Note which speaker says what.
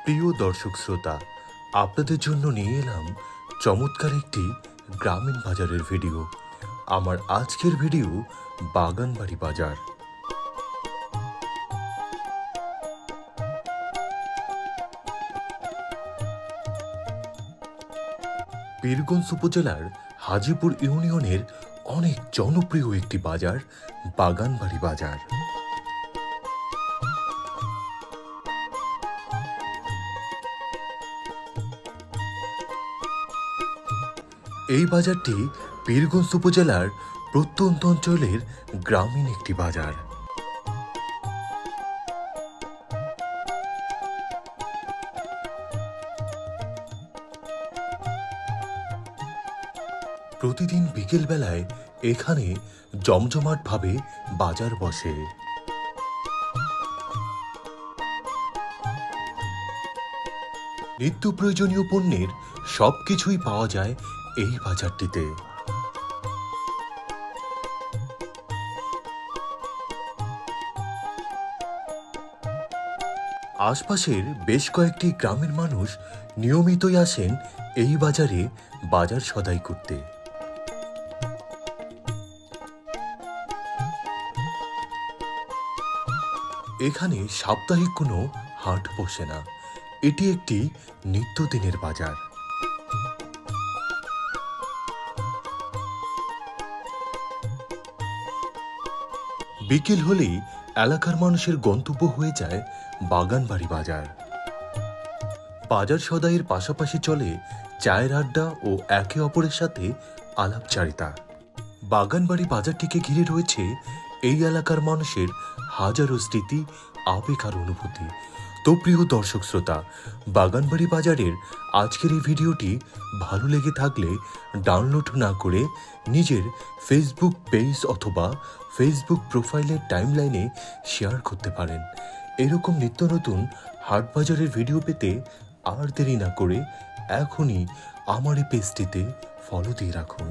Speaker 1: প্রিয় দর্শক শ্রোতা, আপনাদের জন্য নিয়ে এলাম চমৎকার একটি গ্রামীণ বাজারের ভিডিও। আমার আজকের ভিডিও বাগানবাড়ি বাজার। পীরগঞ্জ উপজেলার হাজীপুর ইউনিয়নের অনেক জনপ্রিয় একটি বাজার বাগানবাড়ি বাজার। এই বাজারটি পীরগঞ্জ উপজেলার প্রত্যন্ত অঞ্চলের গ্রামীণ একটি বাজার। প্রতিদিন বিকেল বেলায় এখানে জমজমাটভাবে বাজার বসে। নিত্য প্রয়োজনীয় পণ্যের সবকিছুই পাওয়া যায় এই বাজারটিতে। আশপাশের বেশ কয়েকটি গ্রামের মানুষ নিয়মিতই আসেন এই বাজারে বাজার সদাই করতে। এখানে সাপ্তাহিক কোনো হাট বসে না, এটি একটি নিত্যদিনের বাজার। বিকেল হলেই এলাকার মানুষের গন্তব্য হয়ে যায় বাগানবাড়ি বাজার। বাজার সদাইয়ের পাশাপাশি চলে চায়ের আড্ডা ও একে অপরের সাথে আলাপচারিতা। বাগানবাড়ি বাজারটিকে ঘিরে রয়েছে এই এলাকার মানুষের হাজারো স্মৃতি, আবেগ আর অনুভূতি। তো প্রিয় দর্শক শ্রোতা, বাগানবাড়ি বাজারের আজকের এই ভিডিওটি ভালো লেগে থাকলে ডাউনলোড না করে নিজের ফেসবুক পেজ অথবা ফেসবুক প্রোফাইলের টাইমলাইনে শেয়ার করতে পারেন। এরকম নিত্য নতুন হাট বাজারের ভিডিও পেতে আর দেরি না করে এখনই আমার এই পেজটিতে ফলো দিয়ে রাখুন।